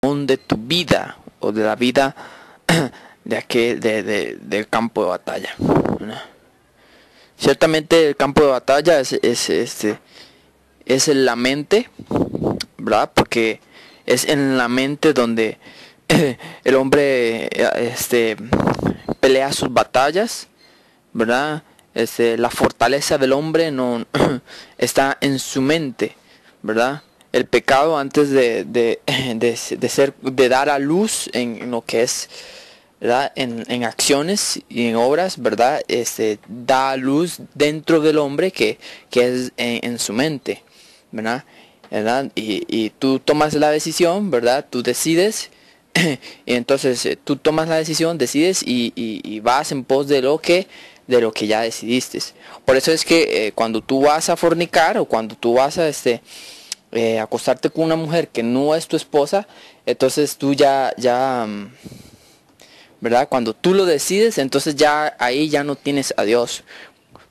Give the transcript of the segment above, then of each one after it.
de tu vida o de la vida del campo de batalla, ¿no? Ciertamente el campo de batalla es en la mente, ¿verdad? Porque es en la mente donde el hombre pelea sus batallas, ¿verdad? La fortaleza del hombre no está en su mente, ¿verdad? El pecado, antes de dar a luz en lo que es, ¿verdad? En acciones y en obras, ¿verdad? Da a luz dentro del hombre que es en su mente, ¿verdad? Y tú tomas la decisión, ¿verdad? Tú decides, y entonces tú tomas la decisión, decides y vas en pos de lo que ya decidiste. Por eso es que cuando tú vas a fornicar o cuando tú vas a acostarte con una mujer que no es tu esposa, entonces tú ¿verdad? Cuando tú lo decides, entonces ya ahí ya no tienes a Dios,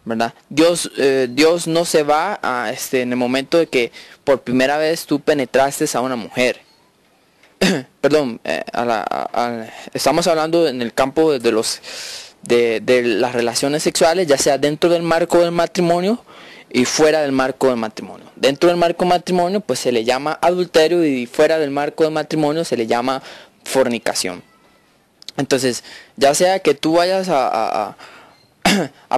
¿verdad? Dios no se va en el momento de que por primera vez tú penetraste a una mujer. Perdón, estamos hablando en el campo de las relaciones sexuales, ya sea dentro del marco del matrimonio y fuera del marco del matrimonio. Dentro del marco del matrimonio pues se le llama adulterio, y fuera del marco del matrimonio se le llama fornicación. Entonces, ya sea que tú vayas a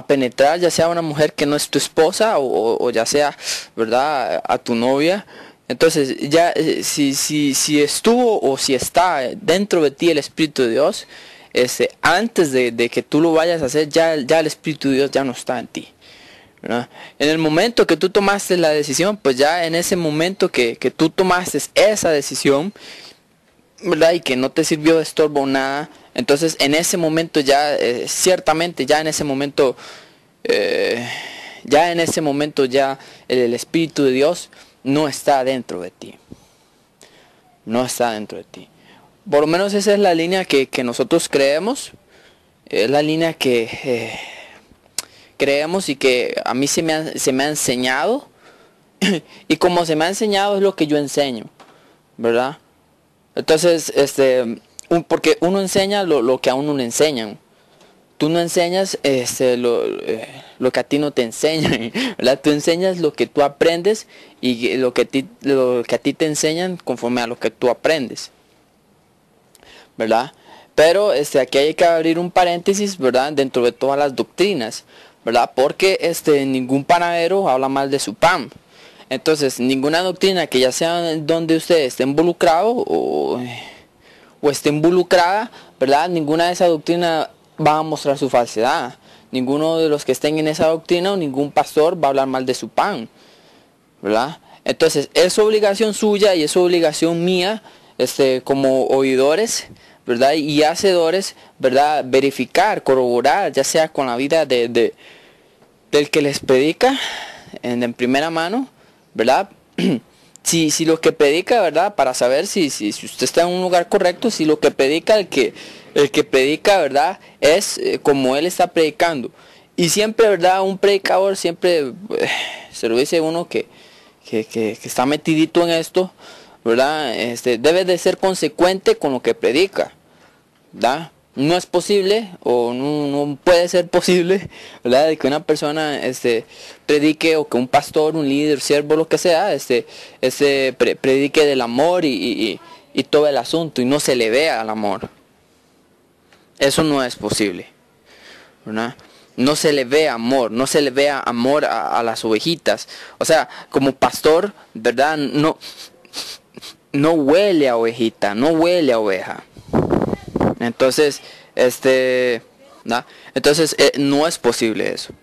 penetrar, ya sea una mujer que no es tu esposa, o ya sea, ¿verdad?, a tu novia, entonces ya si estuvo o si está dentro de ti el Espíritu de Dios, antes de que tú lo vayas a hacer, ya el Espíritu de Dios ya no está en ti, ¿verdad? En el momento que tú tomaste la decisión, pues ya en ese momento que tú tomaste esa decisión, ¿verdad?, y que no te sirvió de estorbo nada, entonces en ese momento ya, ciertamente ya en ese momento el Espíritu de Dios no está dentro de ti. No está dentro de ti. Por lo menos esa es la línea que nosotros creemos. Es la línea que creemos y que a mí se me ha enseñado. Y como se me ha enseñado es lo que yo enseño, ¿verdad? Entonces, porque uno enseña lo que a uno le enseñan. Tú no enseñas lo que a ti no te enseñan, ¿verdad? Tú enseñas lo que tú aprendes y lo que a ti te enseñan conforme a lo que tú aprendes, ¿verdad? Pero aquí hay que abrir un paréntesis, ¿verdad?, dentro de todas las doctrinas, ¿verdad? Porque ningún panadero habla mal de su pan. Entonces, ninguna doctrina que ya sea donde usted esté involucrado o esté involucrada, ¿verdad?, ninguna de esas doctrinas va a mostrar su falsedad. Ninguno de los que estén en esa doctrina o ningún pastor va a hablar mal de su pan, ¿verdad? Entonces es obligación suya y es obligación mía, como oidores, ¿verdad?, y hacedores, ¿verdad?, verificar, corroborar, ya sea con la vida del que les predica en primera mano, ¿verdad? Si lo que predica, ¿verdad?, para saber si usted está en un lugar correcto, si lo que predica el que predica, ¿verdad?, es como él está predicando. Y siempre, ¿verdad?, un predicador siempre se lo dice uno que está metidito en esto, ¿verdad?, debe de ser consecuente con lo que predica, ¿verdad? No es posible o no puede ser posible, ¿verdad?, de que una persona predique, o que un pastor, un líder, siervo, lo que sea, predique del amor y todo el asunto y no se le vea el amor. Eso no es posible, ¿verdad? No se le ve amor, no se le vea amor a las ovejitas. O sea, como pastor, ¿verdad?, no huele a ovejita, no huele a oveja. Entonces, ¿no? Entonces no es posible eso.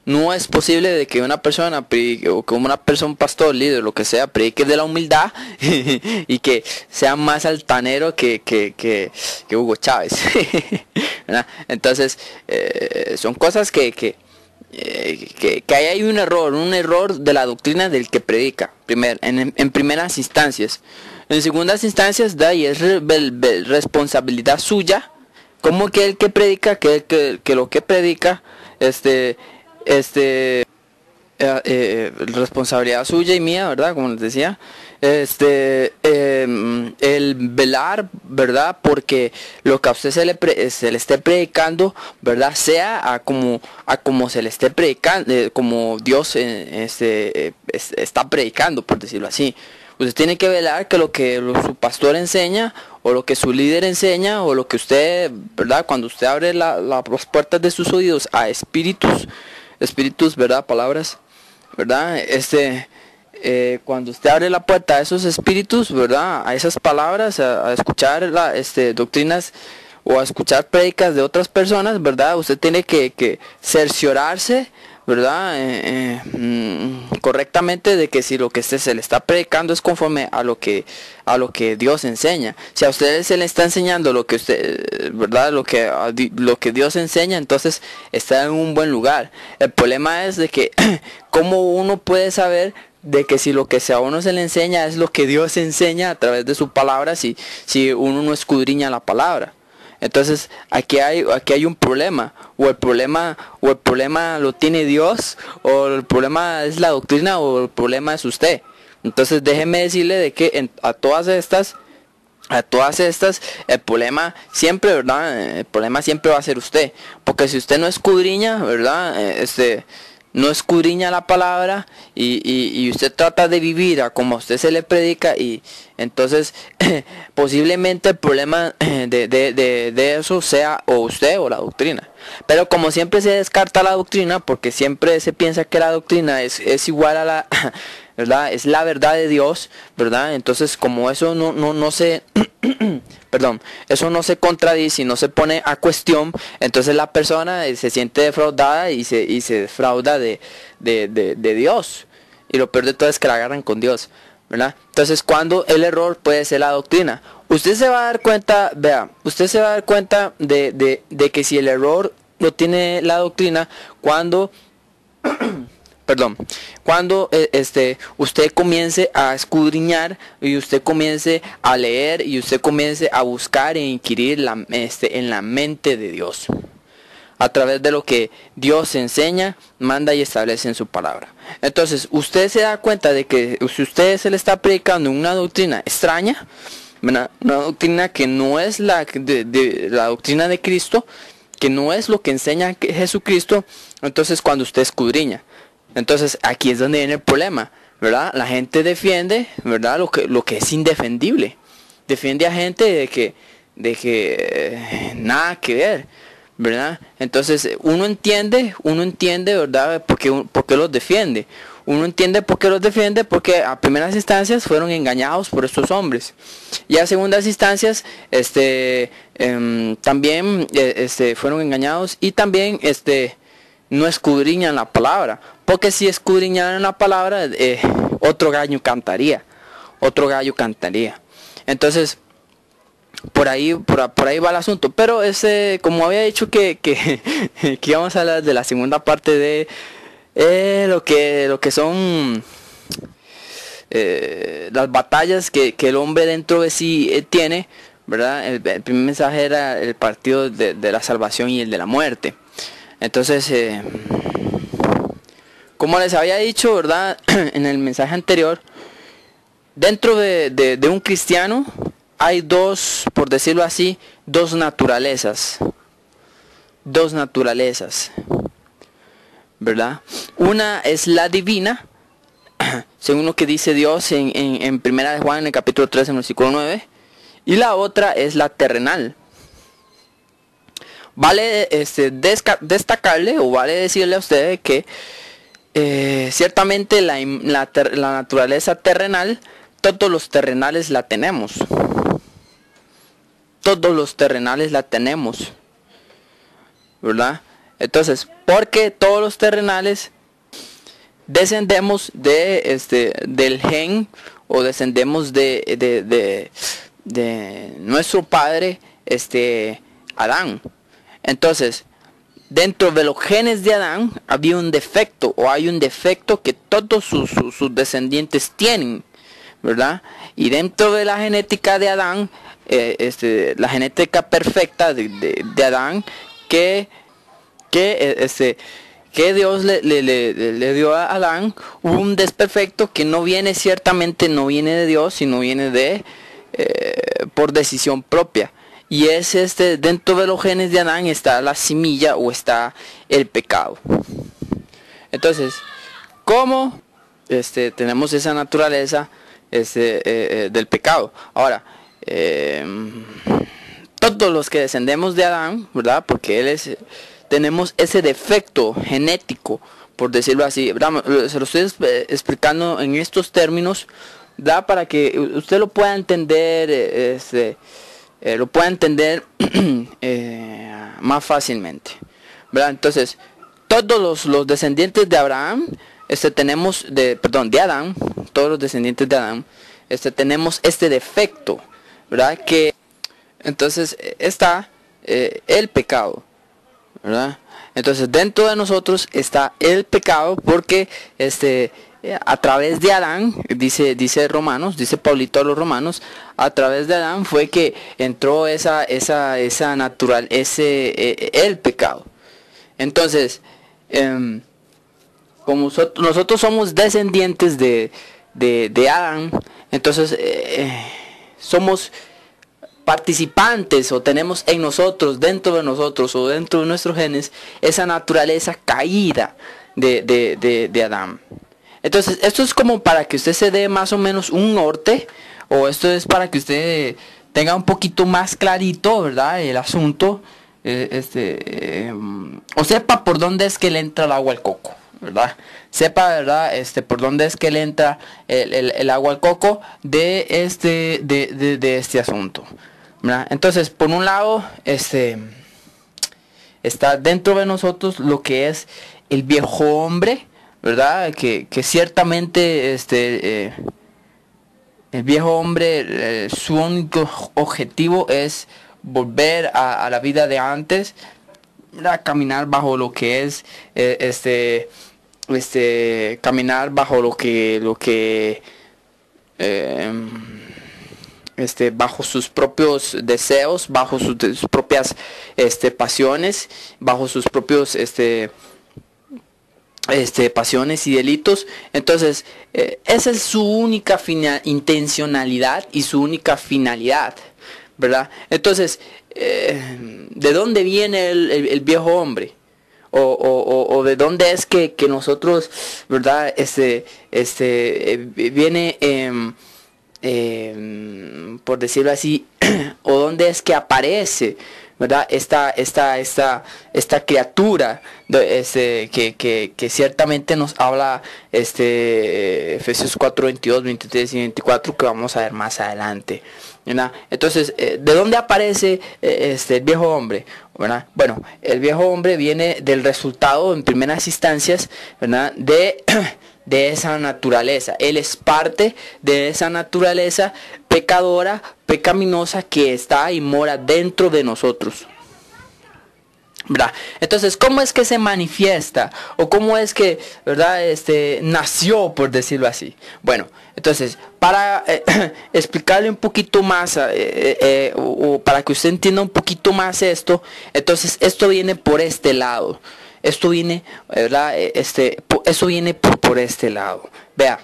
No es posible de que una persona predique, o que una persona, pastor, líder, lo que sea, predique de la humildad y que sea más altanero que Hugo Chávez. Entonces, son cosas que ahí hay un error de la doctrina del que predica, en primeras instancias. En segundas instancias, y es responsabilidad suya, como que el que predica, que lo que predica, responsabilidad suya y mía, ¿verdad?, como les decía, el velar, ¿verdad? Porque lo que a usted se le esté predicando, ¿verdad? Sea a como se le esté predicando, como Dios está predicando, por decirlo así. Usted tiene que velar que su pastor enseña, o lo que su líder enseña, o lo que usted, ¿verdad? Cuando usted abre las puertas de sus oídos a espíritus, ¿verdad? Palabras, ¿verdad? Cuando usted abre la puerta a esos espíritus, ¿verdad? A esas palabras, a escuchar doctrinas o a escuchar prédicas de otras personas, ¿verdad? Usted tiene que cerciorarse, ¿verdad? Correctamente de que si lo que se le está predicando es conforme a lo que Dios enseña. Si a usted se le está enseñando lo que usted, ¿verdad? Lo que Dios enseña, entonces está en un buen lugar. El problema es de que cómo uno puede saber de que si lo que a uno se le enseña es lo que Dios enseña a través de su palabra, si uno no escudriña la palabra. Entonces aquí hay un problema, o el problema lo tiene Dios, o el problema es la doctrina, o el problema es usted. Entonces déjeme decirle de que a todas estas el problema siempre, ¿verdad? El problema siempre va a ser usted, porque si usted no escudriña, ¿verdad? No escudriña la palabra y usted trata de vivir a como a usted se le predica, y entonces posiblemente el problema de eso sea o usted o la doctrina. Pero como siempre se descarta la doctrina, porque siempre se piensa que la doctrina es igual a la ¿verdad? Es la verdad de Dios, ¿verdad? Entonces como eso no se perdón, eso no se contradice y no se pone a cuestión, entonces la persona se siente defraudada y se defrauda de Dios. Y lo peor de todo es que la agarran con Dios, ¿verdad? Entonces, cuando el error puede ser la doctrina, usted se va a dar cuenta, usted se va a dar cuenta de que si el error lo tiene la doctrina, cuando cuando usted comience a escudriñar, y usted comience a leer, y usted comience a buscar e inquirir en la mente de Dios, a través de lo que Dios enseña, manda y establece en su palabra. Entonces usted se da cuenta de que si usted se le está predicando una doctrina extraña, una doctrina que no es la doctrina de Cristo, que no es lo que enseña Jesucristo, entonces cuando usted escudriña, entonces aquí es donde viene el problema, ¿verdad? La gente defiende, ¿verdad? Lo que es indefendible. Defiende a gente de que nada que ver, ¿verdad? Entonces uno entiende, ¿verdad? ¿Por qué los defiende? Uno entiende por qué los defiende, porque a primeras instancias fueron engañados por estos hombres, y a segundas instancias también fueron engañados, y también no escudriñan la palabra, porque si escudriñaran la palabra, otro gallo cantaría. Entonces por ahí va el asunto. Pero como había dicho que íbamos a hablar de la segunda parte de lo que son las batallas que el hombre dentro de sí tiene, ¿verdad? El primer mensaje era el partido de la salvación y el de la muerte. Entonces, como les había dicho, ¿verdad? En el mensaje anterior, dentro de un cristiano hay dos, por decirlo así, dos naturalezas, ¿verdad? Una es la divina, según lo que dice Dios en Primera de Juan, en el capítulo 3, en el versículo 9, y la otra es la terrenal. Vale destacarle, o vale decirle a ustedes que ciertamente la naturaleza terrenal, todos los terrenales la tenemos. ¿Verdad? Entonces, porque todos los terrenales descendemos del gen, o descendemos de nuestro padre Adán. Entonces, dentro de los genes de Adán había un defecto, o hay un defecto que todos sus descendientes tienen, ¿verdad? Y dentro de la genética de Adán, la genética perfecta de Adán, que que Dios le dio a Adán, hubo un desperfecto que no viene, ciertamente no viene de Dios, sino viene de por decisión propia. Y es dentro de los genes de Adán está la semilla o está el pecado. Entonces, ¿cómo tenemos esa naturaleza del pecado? Ahora, todos los que descendemos de Adán, ¿verdad? Porque tenemos ese defecto genético, por decirlo así. Se lo estoy explicando en estos términos, ¿verdad? Para que usted lo pueda entender, lo pueda entender más fácilmente, ¿verdad? Entonces, todos los descendientes de Abraham, de Adán, todos los descendientes de Adán, tenemos este defecto, ¿verdad? Que entonces está el pecado, ¿verdad? Entonces dentro de nosotros está el pecado porque a través de Adán, dice Romanos, dice Paulito a los Romanos, a través de Adán fue que entró el pecado. Entonces, como nosotros somos descendientes de Adán, entonces somos participantes o tenemos en nosotros, dentro de nosotros o dentro de nuestros genes, esa naturaleza caída de Adán. Entonces, esto es como para que usted se dé más o menos un norte, o esto es para que usted tenga un poquito más clarito, ¿verdad? El asunto, o sepa por dónde es que le entra el agua al coco, ¿verdad? Sepa, ¿verdad? Por dónde es que le entra el agua al coco de este asunto, ¿verdad? Entonces, por un lado, está dentro de nosotros lo que es el viejo hombre, ¿verdad? Que ciertamente el viejo hombre, su único objetivo es volver a la vida de antes, ¿verdad? Caminar bajo lo que es caminar bajo lo que bajo sus propios deseos, bajo sus propias pasiones, bajo sus propios pasiones y delitos. Entonces, esa es su única intencionalidad y su única finalidad, ¿verdad? Entonces, ¿de dónde viene el viejo hombre? O de dónde es que nosotros, ¿verdad? Viene, por decirlo así, o dónde es que aparece, ¿verdad? Esta criatura que ciertamente nos habla Efesios 4, 22, 23 y 24, que vamos a ver más adelante, ¿verdad? Entonces, ¿de dónde aparece el viejo hombre? ¿Verdad? Bueno, el viejo hombre viene del resultado en primeras instancias, ¿verdad? de esa naturaleza. Él es parte de esa naturaleza pecadora, pecaminosa que está y mora dentro de nosotros, ¿verdad? Entonces, ¿cómo es que se manifiesta? O cómo es que, ¿verdad? Nació, por decirlo así. Bueno, entonces, para explicarle un poquito más, o para que usted entienda un poquito más esto, entonces esto viene por este lado. Esto viene, ¿verdad? Eso viene por este lado. Vea,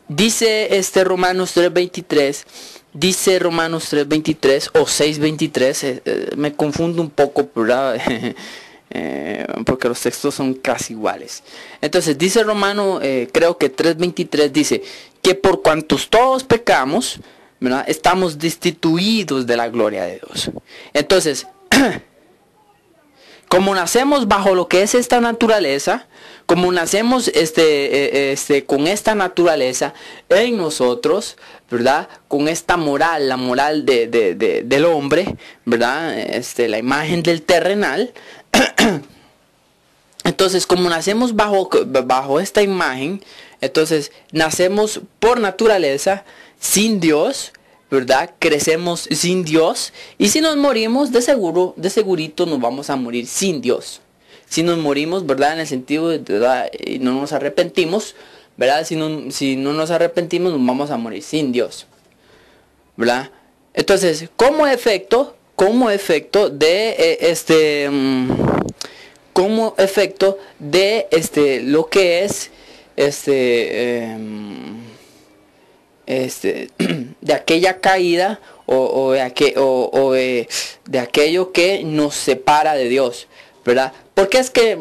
dice Romanos 3:23. Dice Romanos 3:23 o 6:23, me confundo un poco, ¿verdad? Porque los textos son casi iguales. Entonces dice Romano, creo que 3:23 dice que por cuantos todos pecamos, ¿verdad? Estamos destituidos de la gloria de Dios. Entonces, como nacemos bajo lo que es esta naturaleza, como nacemos con esta naturaleza en nosotros, ¿verdad? Con esta moral, la moral del hombre, ¿verdad? La imagen del terrenal. Entonces, como nacemos bajo esta imagen, entonces nacemos por naturaleza sin Dios, ¿verdad? Crecemos sin Dios, y si nos morimos, de segurito nos vamos a morir sin Dios. Si nos morimos, ¿verdad? En el sentido de, ¿verdad? Y no nos arrepentimos, ¿verdad? Si no nos arrepentimos, nos vamos a morir sin Dios, ¿verdad? Entonces, como efecto de como efecto de lo que es de aquella caída o de aquello que nos separa de Dios, ¿verdad? Porque es que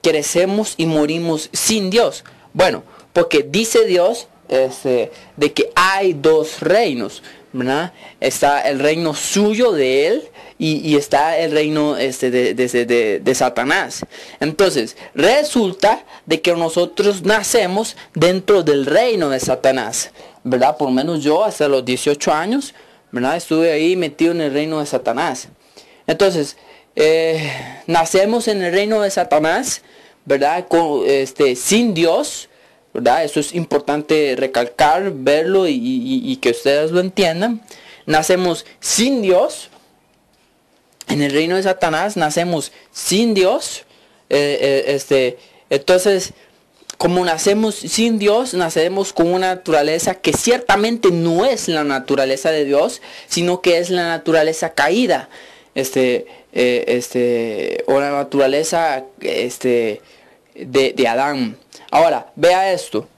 crecemos y morimos sin Dios. Bueno, porque dice Dios de que hay dos reinos, ¿verdad? Está el reino suyo de Él y está el reino de Satanás. Entonces, resulta de que nosotros nacemos dentro del reino de Satanás, ¿verdad? Por lo menos yo hasta los 18 años, ¿verdad? Estuve ahí metido en el reino de Satanás. Entonces, nacemos en el reino de Satanás, ¿verdad? Sin Dios, ¿verdad? Eso es importante recalcar, verlo y que ustedes lo entiendan. Nacemos sin Dios. En el reino de Satanás nacemos sin Dios. Entonces, como nacemos sin Dios, nacemos con una naturaleza que ciertamente no es la naturaleza de Dios, sino que es la naturaleza caída. O la naturaleza de Adán. Ahora, vea esto.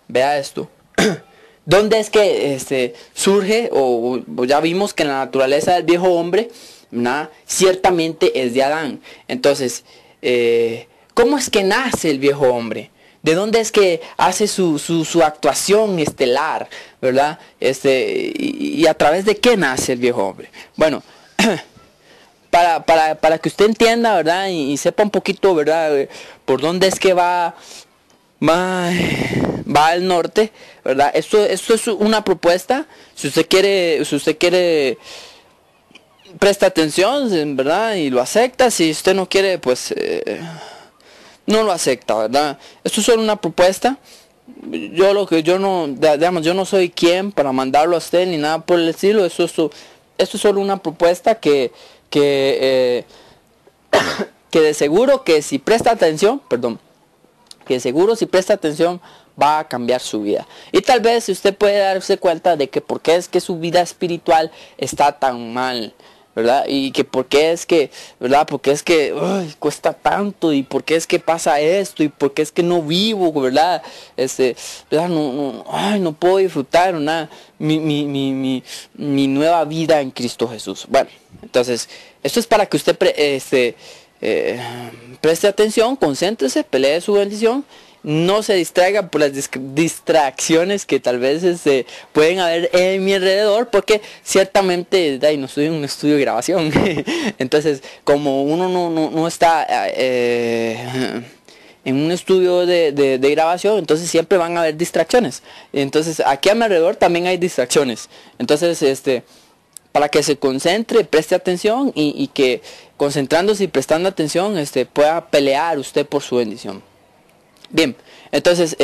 ¿Dónde es que surge? O ya vimos que la naturaleza del viejo hombre, ¿no?, ciertamente es de Adán. Entonces, ¿cómo es que nace el viejo hombre? ¿De dónde es que hace su actuación estelar, verdad? Y a través de qué nace el viejo hombre. Bueno, para que usted entienda, ¿verdad? Y sepa un poquito, ¿verdad?, por dónde es que va al norte, ¿verdad? Esto es una propuesta. Si usted quiere, presta atención, ¿verdad? Y lo acepta. Si usted no quiere, pues no lo acepta, ¿verdad? Esto es solo una propuesta. Yo no soy quien para mandarlo a usted ni nada por el estilo. Esto es solo una propuesta que de seguro que si presta atención, va a cambiar su vida. Y tal vez usted puede darse cuenta de que por qué es que su vida espiritual está tan mal, ¿verdad? Y que por qué es que, ¿verdad? Porque es que cuesta tanto, y por qué es que pasa esto, y por qué es que no vivo, ¿verdad? ¿Verdad? No puedo disfrutar mi nueva vida en Cristo Jesús. Bueno, entonces, esto es para que usted preste atención, concéntrese, pelee su bendición. No se distraiga por las distracciones que tal vez pueden haber en mi alrededor, porque ciertamente no estoy en un estudio de grabación. Entonces, como uno no está en un estudio de grabación, entonces siempre van a haber distracciones. Entonces, aquí a mi alrededor también hay distracciones. Entonces, para que se concentre, preste atención y que concentrándose y prestando atención, pueda pelear usted por su bendición. Bien, entonces,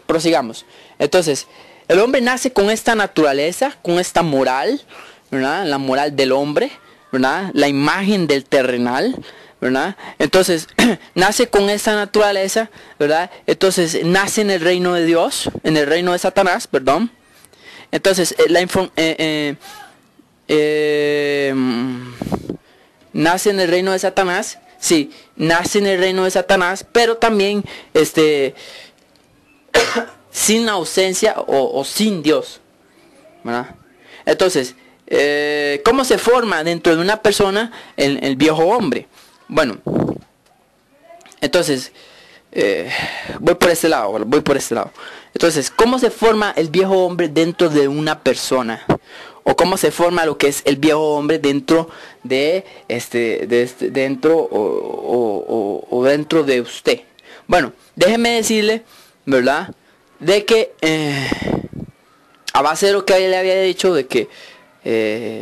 prosigamos. Entonces, el hombre nace con esta naturaleza, con esta moral, ¿verdad? La moral del hombre, ¿verdad? La imagen del terrenal, ¿verdad? Entonces, nace con esta naturaleza, ¿verdad? Entonces, nace en el reino de Dios, en el reino de Satanás, perdón. Entonces, nace en el reino de Satanás. Sí, nace en el reino de Satanás, pero también sin ausencia o sin Dios, ¿verdad? Entonces, ¿cómo se forma dentro de una persona el viejo hombre? Bueno, entonces, voy por este lado. Entonces, ¿cómo se forma el viejo hombre dentro de una persona? O cómo se forma lo que es el viejo hombre dentro de dentro de usted. Bueno, déjeme decirle, ¿verdad?, de que a base de lo que le había dicho, de que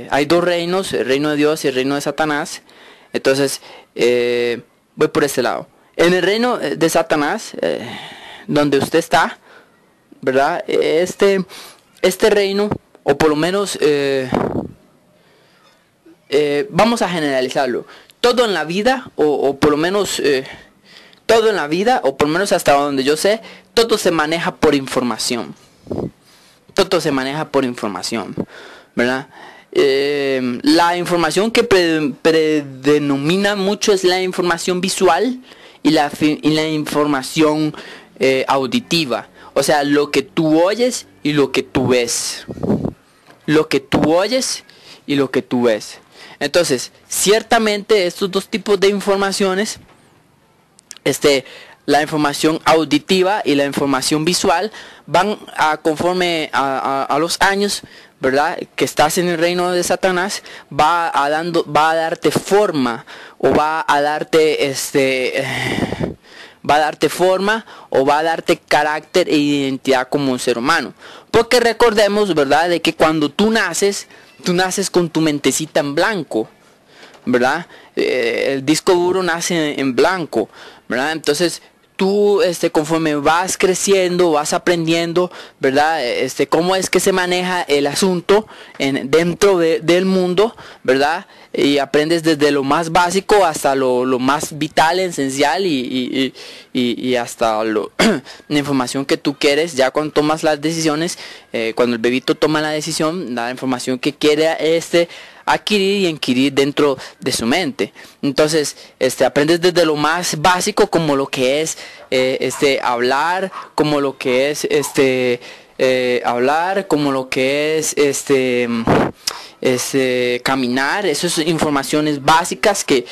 hay dos reinos, el reino de Dios y el reino de Satanás. Entonces, voy por este lado. En el reino de Satanás, donde usted está, ¿verdad?, este reino, o por lo menos vamos a generalizarlo, todo en la vida, o por lo menos todo en la vida, o por lo menos hasta donde yo sé, todo se maneja por información. Todo se maneja por información, ¿verdad? la información que predomina mucho es la información visual y la información auditiva. O sea, lo que tú oyes y lo que tú ves. Lo que tú oyes y lo que tú ves. Entonces, ciertamente estos dos tipos de informaciones, la información auditiva y la información visual, van conforme a los años, ¿verdad? Que estás en el reino de Satanás, va a darte forma, o va a darte forma, o va a darte carácter e identidad como un ser humano. Porque recordemos, ¿verdad?, de que cuando tú naces con tu mentecita en blanco, ¿verdad? El disco duro nace en blanco, ¿verdad? Entonces tú, conforme vas creciendo, vas aprendiendo, ¿verdad? Cómo es que se maneja el asunto dentro del mundo, ¿verdad? Y aprendes desde lo más básico hasta lo más vital, esencial y hasta la información que tú quieres. Ya cuando tomas las decisiones, cuando el bebito toma la decisión, la información que quiere adquirir dentro de su mente. Entonces, aprendes desde lo más básico, como lo que es hablar, como lo que es hablar, como lo que es caminar. Esas informaciones básicas que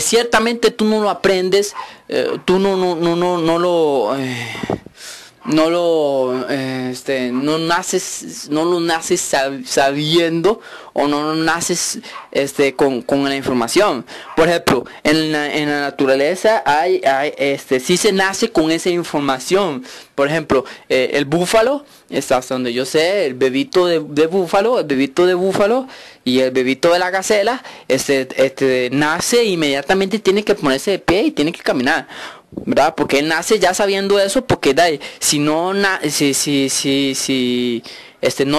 ciertamente tú no lo aprendes, tú no lo naces sabiendo, o no naces con la información. Por ejemplo, en la naturaleza sí se nace con esa información. Por ejemplo, el búfalo, hasta donde yo sé, el bebito de búfalo y el bebito de la gacela, nace e inmediatamente, tiene que ponerse de pie y tiene que caminar, ¿verdad? Porque él nace ya sabiendo eso, porque si no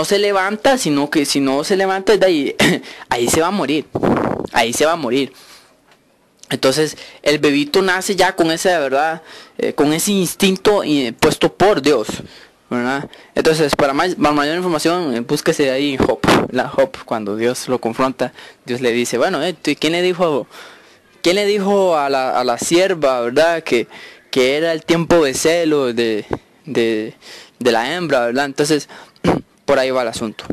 se levanta, si no se levanta, ahí se va a morir. Entonces el bebito nace ya con esa, ¿verdad? Con ese instinto puesto por Dios, ¿verdad? Entonces, para mayor información, búsquese ahí Job, cuando Dios lo confronta. Dios le dice, bueno, ¿quién le dijo a la sierva, ¿verdad? Que era el tiempo de celo de la hembra, ¿verdad? Entonces, por ahí va el asunto.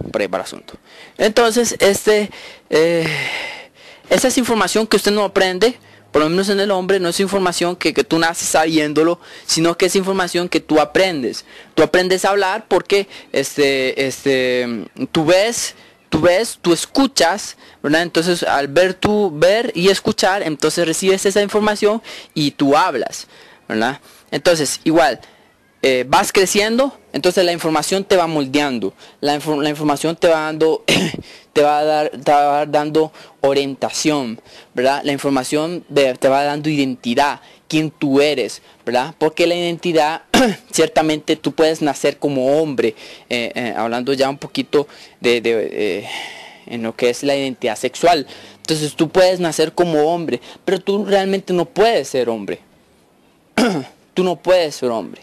Entonces, esa es información que usted no aprende, por lo menos en el hombre. No es información que tú naces sabiéndolo, sino que es información que tú aprendes. Tú aprendes a hablar porque tú escuchas, ¿verdad? Entonces, al ver y escuchar, entonces recibes esa información y tú hablas, ¿verdad? Entonces, igual, vas creciendo, entonces la información te va moldeando, la información te va dando te va dando orientación, ¿verdad? La información te va dando identidad, quién tú eres, ¿verdad? Porque la identidad, ciertamente tú puedes nacer como hombre, hablando ya un poquito en lo que es la identidad sexual. Entonces tú puedes nacer como hombre, pero tú realmente no puedes ser hombre. Tú no puedes ser hombre,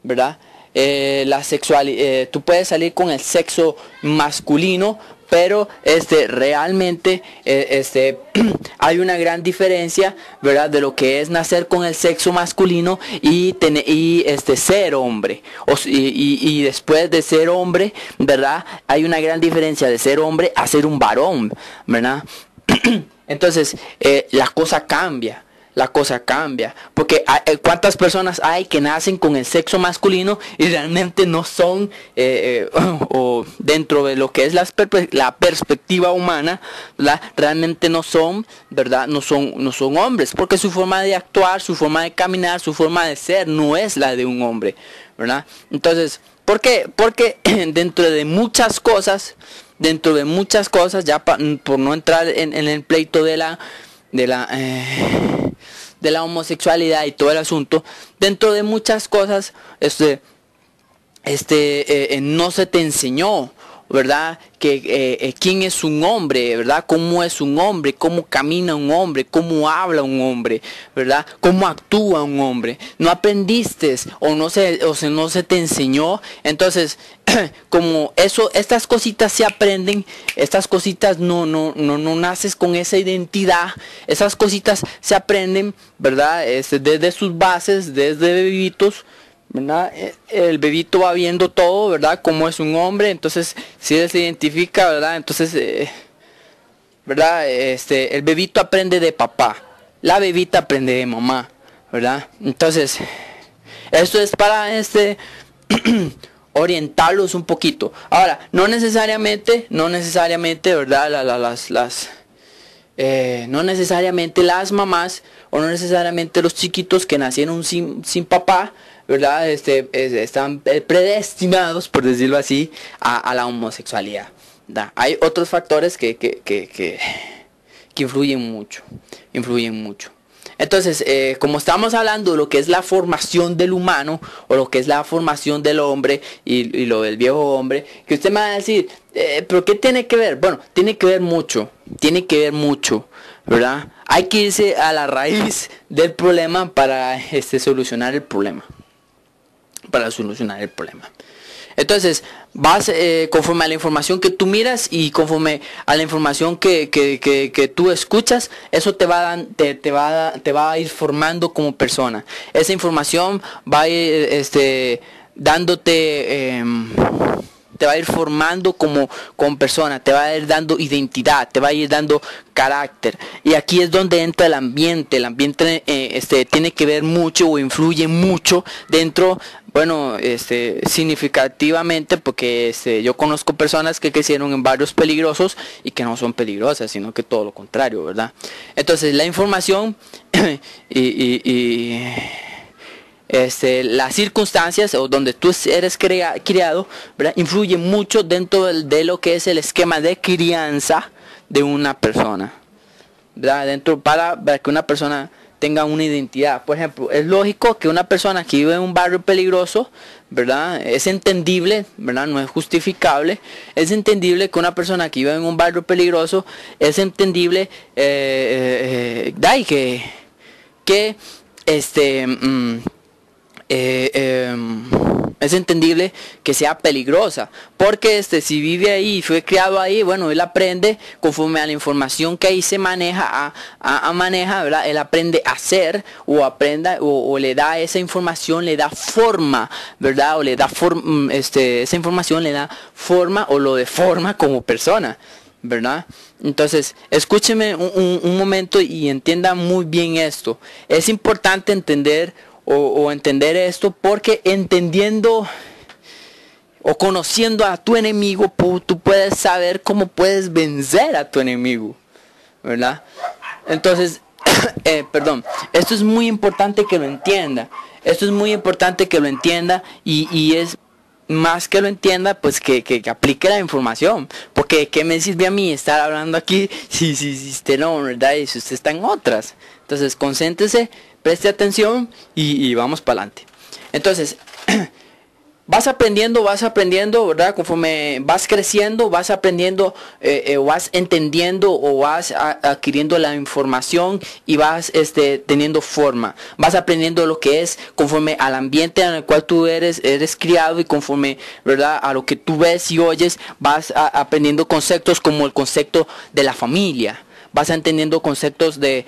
¿verdad? La sexualidad, tú puedes salir con el sexo masculino, pero realmente hay una gran diferencia, ¿verdad? De lo que es nacer con el sexo masculino y ser hombre, y después de ser hombre, ¿verdad? Hay una gran diferencia de ser hombre a ser un varón, ¿verdad? Entonces la cosa cambia, porque cuántas personas hay que nacen con el sexo masculino y realmente no son, o dentro de lo que es la perspectiva humana, ¿verdad? Realmente no son, ¿verdad? No son hombres, porque su forma de actuar, su forma de caminar, su forma de ser no es la de un hombre, ¿verdad? Entonces, ¿por qué? Porque dentro de muchas cosas, ya por no entrar en el pleito de la homosexualidad y todo el asunto, dentro de muchas cosas no se te enseñó, ¿verdad? Que quién es un hombre, ¿verdad? Cómo es un hombre, cómo camina un hombre, cómo habla un hombre, ¿verdad? Cómo actúa un hombre. No aprendiste no se te enseñó. Entonces, como eso, estas cositas se aprenden, estas cositas no naces con esa identidad, esas cositas se aprenden, ¿verdad? Desde sus bases, desde bebitos, ¿verdad? El bebito va viendo todo, ¿verdad? Cómo es un hombre, entonces si él se identifica, ¿verdad? Entonces, ¿verdad? El bebito aprende de papá, la bebita aprende de mamá, ¿verdad? Entonces, esto es para orientarlos un poquito. Ahora, no necesariamente, ¿verdad? No necesariamente las mamás o no necesariamente los chiquitos que nacieron sin papá, ¿verdad? Están predestinados, por decirlo así, a la homosexualidad, ¿verdad? Hay otros factores que influyen mucho. Entonces, como estamos hablando de lo que es la formación del humano, o lo que es la formación del hombre y lo del viejo hombre, que usted me va a decir, ¿pero qué tiene que ver? Bueno, tiene que ver mucho, ¿verdad? Hay que irse a la raíz del problema para solucionar el problema. Entonces, vas conforme a la información que tú miras y conforme a la información que tú escuchas, eso te va a ir formando como persona. Esa información va a ir dándote, te va a ir formando como persona, te va a ir dando identidad, te va a ir dando carácter. Y aquí es donde entra el ambiente. El ambiente tiene que ver mucho o influye mucho dentro. Bueno, significativamente, porque yo conozco personas que crecieron en barrios peligrosos y que no son peligrosas, sino que todo lo contrario, ¿verdad? Entonces, la información las circunstancias o donde tú eres criado, ¿verdad? Influye mucho dentro de lo que es el esquema de crianza de una persona, ¿verdad? Dentro para que una persona tenga una identidad. Por ejemplo, es lógico que una persona que vive en un barrio peligroso, ¿verdad? Es entendible, ¿verdad? No es justificable. Es entendible que una persona que vive en un barrio peligroso, es entendible es entendible que sea peligrosa, porque si vive ahí y fue criado ahí, bueno, él aprende conforme a la información que ahí se maneja, ¿verdad? Él aprende a hacer o le da esa información, le da forma, ¿verdad? O le da esa información le da forma o lo deforma como persona, ¿verdad? Entonces, escúcheme un momento y entienda muy bien esto. Es importante entender o entender esto, porque entendiendo o conociendo a tu enemigo, tú puedes saber cómo puedes vencer a tu enemigo, ¿verdad? Entonces, esto es muy importante que lo entienda. Y es más que lo entienda, pues que aplique la información. Porque ¿qué me sirve a mí estar hablando aquí si usted no, ¿verdad? Y si usted está en otras. Entonces, concéntrese, preste atención y vamos para adelante. Entonces, vas aprendiendo, ¿verdad? Conforme vas creciendo, vas aprendiendo, vas entendiendo o vas adquiriendo la información y vas teniendo forma. Vas aprendiendo lo que es conforme al ambiente en el cual tú eres criado y conforme, ¿verdad? A lo que tú ves y oyes, vas aprendiendo conceptos como el concepto de la familia. Vas entendiendo conceptos de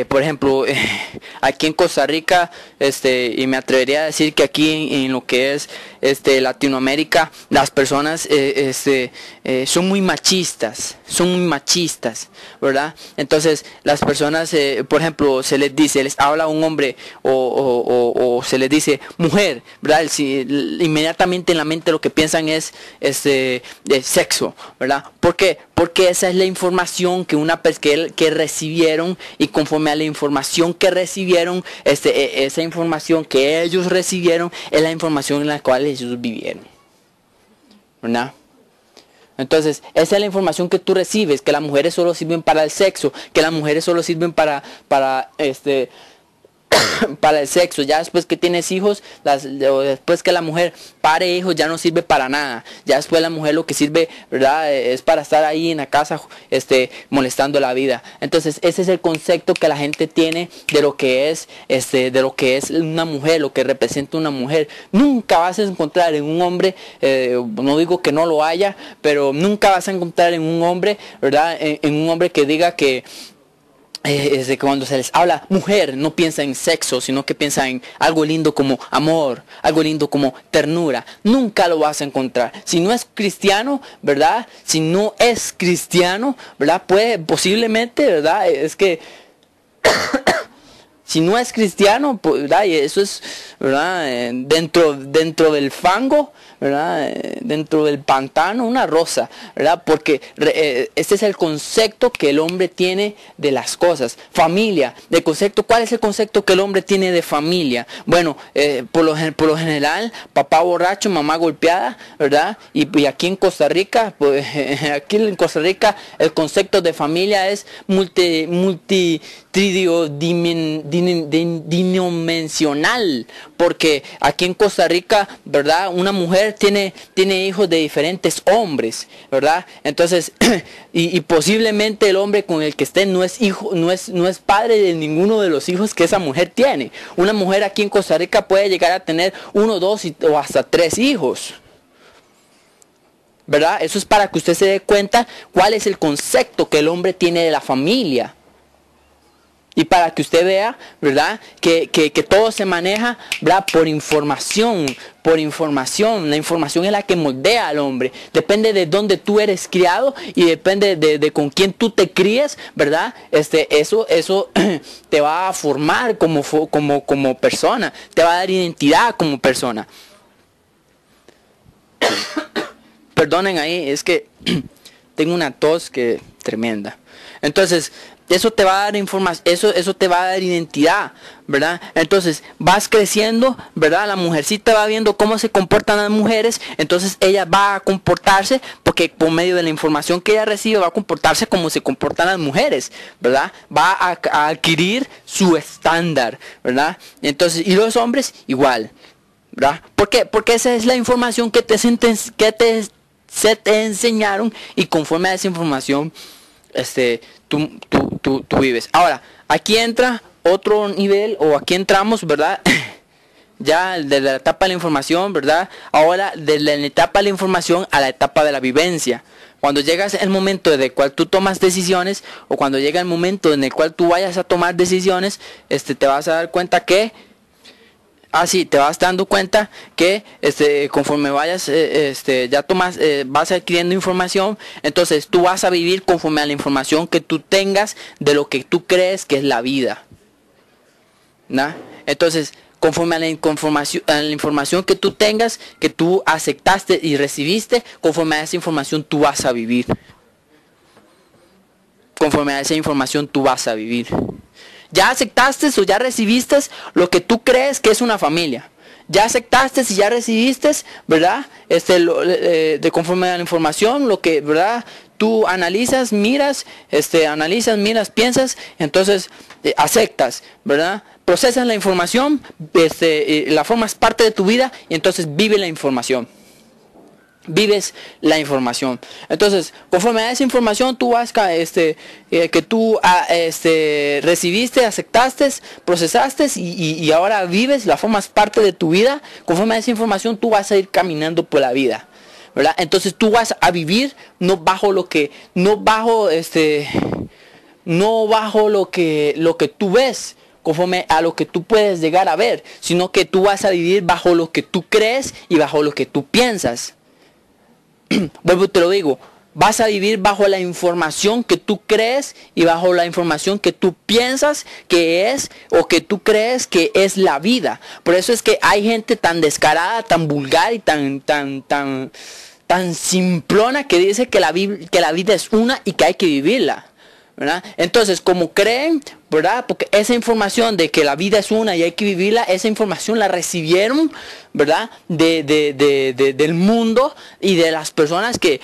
por ejemplo, aquí en Costa Rica, y me atrevería a decir que aquí en lo que es Latinoamérica, las personas son muy machistas, ¿verdad? Entonces, las personas, por ejemplo, se les habla a un hombre o se les dice mujer, ¿verdad? Inmediatamente en la mente lo que piensan es sexo, ¿verdad? ¿Por qué? Porque esa es la información que recibieron, y conforme a la información que recibieron, esa información que ellos recibieron es la información en la cual ellos vivieron, ¿verdad? Entonces, esa es la información que tú recibes, que las mujeres solo sirven para el sexo, que las mujeres solo sirven para para el sexo. Ya después que tienes hijos, o después que la mujer pare hijos, ya no sirve para nada. Ya después la mujer lo que sirve, ¿verdad? Es para estar ahí en la casa molestando la vida. Entonces ese es el concepto que la gente tiene de lo que es una mujer, lo que representa una mujer. Nunca vas a encontrar en un hombre, no digo que no lo haya, pero nunca vas a encontrar en un hombre, ¿verdad? En un hombre que diga que cuando se les habla mujer, no piensa en sexo, sino que piensa en algo lindo como amor, algo lindo como ternura. Nunca lo vas a encontrar. Si no es cristiano, ¿verdad? Si no es cristiano, ¿verdad? Puede posiblemente, ¿verdad? Es que si no es cristiano, pues, ¿verdad? Y eso es, ¿verdad? Dentro del fango, ¿verdad? Dentro del pantano, una rosa, ¿verdad? Porque este es el concepto que el hombre tiene de las cosas. Familia, de concepto, ¿cuál es el concepto que el hombre tiene de familia? Bueno, por lo general, papá borracho, mamá golpeada, ¿verdad? Y aquí en Costa Rica, pues, el concepto de familia es tridimensional, porque aquí en Costa Rica, ¿verdad? Una mujer tiene hijos de diferentes hombres, ¿verdad? Entonces, y posiblemente el hombre con el que esté no es padre de ninguno de los hijos que esa mujer tiene. Una mujer aquí en Costa Rica puede llegar a tener 1, 2 o hasta 3 hijos. ¿Verdad? Eso es para que usted se dé cuenta cuál es el concepto que el hombre tiene de la familia. Y para que usted vea, ¿verdad? Que todo se maneja, ¿verdad? Por información. La información es la que moldea al hombre. Depende de dónde tú eres criado y depende de con quién tú te críes, ¿verdad? Eso te va a formar como persona. Te va a dar identidad como persona. Perdonen ahí, es que tengo una tos que tremenda. Entonces, eso te va a dar información, eso te va a dar identidad, ¿verdad? Entonces, vas creciendo, ¿verdad? La mujercita va viendo cómo se comportan las mujeres, entonces ella va a comportarse, porque por medio de la información que ella recibe, va a comportarse como se comportan las mujeres, ¿verdad? Va a adquirir su estándar, ¿verdad? Entonces, y los hombres, igual, ¿verdad? ¿Por qué? Porque esa es la información que se te enseñaron, y conforme a esa información, tú vives. Ahora, aquí entra otro nivel, o aquí entramos, ¿verdad? Ya de la etapa de la información, ¿verdad? Ahora, de la etapa de la información a la etapa de la vivencia. Cuando llegas el momento en el cual tú tomas decisiones, o cuando llega el momento en el cual tú vayas a tomar decisiones, te vas a dar cuenta que te vas dando cuenta que conforme vayas vas adquiriendo información, entonces tú vas a vivir conforme a la información que tú tengas de lo que tú crees que es la vida, ¿no? Entonces, conforme a la información que tú tengas, que tú aceptaste y recibiste, conforme a esa información tú vas a vivir. Conforme a esa información tú vas a vivir. Ya aceptaste o ya recibiste lo que tú crees que es una familia. Ya aceptaste y ya recibiste, ¿verdad? De conforme a la información, lo que, ¿verdad? Tú analizas, miras, piensas, entonces aceptas, ¿verdad? Procesas la información, la formas parte de tu vida, y entonces vive la información. Vives la información. Entonces, conforme a esa información, tú vas que tú recibiste, aceptaste, procesaste y ahora vives, la formas parte de tu vida. Conforme a esa información, tú vas a ir caminando por la vida, ¿verdad? Entonces tú vas a vivir no bajo lo que tú ves, conforme a lo que tú puedes llegar a ver, sino que tú vas a vivir bajo lo que tú crees y bajo lo que tú piensas. Vuelvo y te lo digo, vas a vivir bajo la información que tú crees y bajo la información que tú piensas que es, o que tú crees que es la vida. Por eso es que hay gente tan descarada, tan vulgar y tan simplona, que dice que la vida es una y que hay que vivirla, ¿verdad? Entonces, como creen, ¿verdad? Porque esa información de que la vida es una y hay que vivirla, esa información la recibieron, ¿verdad? Del mundo y de las personas que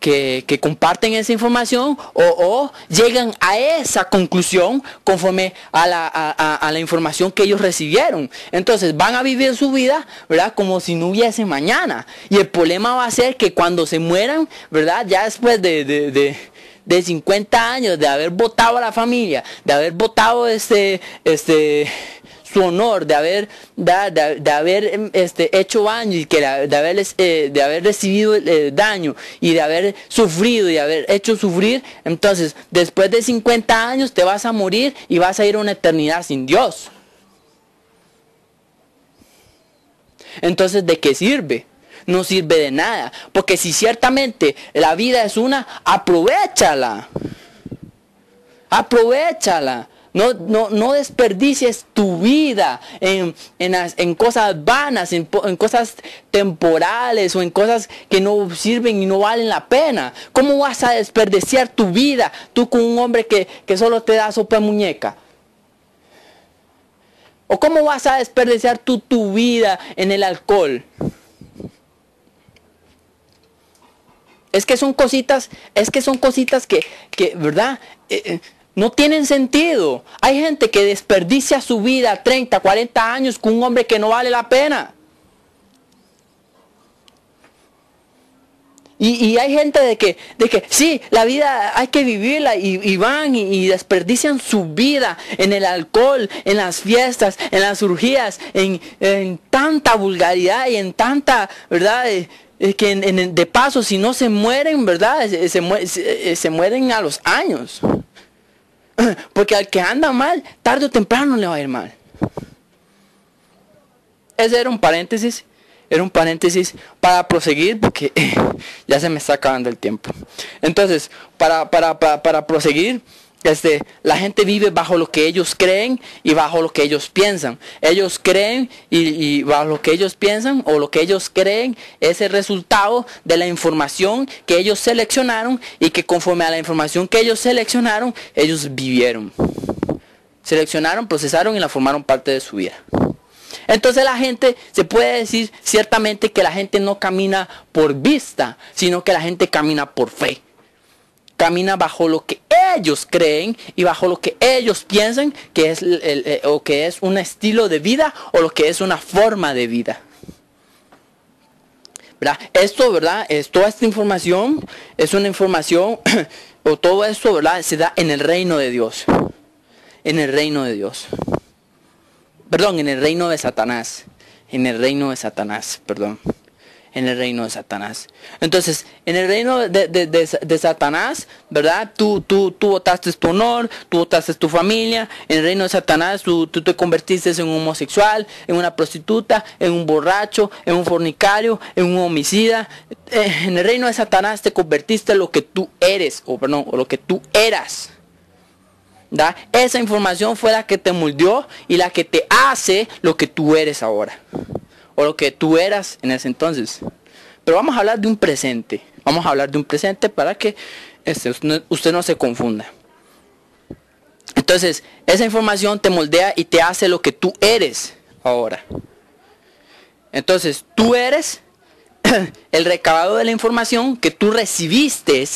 que comparten esa información o llegan a esa conclusión conforme a la información que ellos recibieron. Entonces van a vivir su vida, ¿verdad? Como si no hubiese mañana. Y el problema va a ser que cuando se mueran, ¿verdad? Ya después de 50 años de haber votado a la familia, de haber votado su honor, de haber hecho daño y de haber recibido daño y de haber sufrido y de haber hecho sufrir, entonces después de 50 años te vas a morir y vas a ir a una eternidad sin Dios. Entonces, ¿de qué sirve? No sirve de nada, porque si ciertamente la vida es una, aprovéchala. No desperdicies tu vida en cosas vanas, en cosas temporales o en cosas que no sirven y no valen la pena. ¿Cómo vas a desperdiciar tu vida tú con un hombre que solo te da sopa de muñeca? ¿O cómo vas a desperdiciar tu vida en el alcohol? Es que son cositas que ¿verdad? No tienen sentido. Hay gente que desperdicia su vida 30, 40 años con un hombre que no vale la pena. Y hay gente de que sí, la vida hay que vivirla y van y desperdician su vida en el alcohol, en las fiestas, en las orgías, en tanta vulgaridad y en tanta, ¿verdad? Que de paso, si no se mueren, ¿verdad? Se mueren a los años. Porque al que anda mal, tarde o temprano le va a ir mal. Ese era un paréntesis. Para proseguir, porque ya se me está acabando el tiempo. Entonces, para proseguir, la gente vive bajo lo que ellos creen y bajo lo que ellos piensan. Ellos creen y bajo lo que ellos piensan o lo que ellos creen es el resultado de la información que ellos seleccionaron y que conforme a la información que ellos seleccionaron, ellos vivieron. Seleccionaron, procesaron y la formaron parte de su vida. Entonces la gente, se puede decir ciertamente que la gente no camina por vista, sino que la gente camina por fe. Camina bajo lo que ellos creen y bajo lo que ellos piensan que es o que es un estilo de vida o lo que es una forma de vida. ¿Verdad? Esto, ¿verdad? Toda esta información es una información o todo esto, ¿verdad? Se da en el reino de Dios. En el reino de Dios. Perdón, en el reino de Satanás. En el reino de Satanás, perdón. En el reino de Satanás. Entonces, en el reino de Satanás, ¿verdad? Tú botaste tu honor, tú botaste tu familia. En el reino de Satanás, tú te convertiste en un homosexual, en una prostituta, en un borracho, en un fornicario, en un homicida. En el reino de Satanás te convertiste en lo que tú eres, o lo que tú eras. ¿Da? Esa información fue la que te moldeó y la que te hace lo que tú eres ahora. O lo que tú eras en ese entonces. Pero vamos a hablar de un presente. Vamos a hablar de un presente para que usted no se confunda. Entonces, esa información te moldea y te hace lo que tú eres ahora. Entonces, tú eres el recabado de la información que tú recibiste,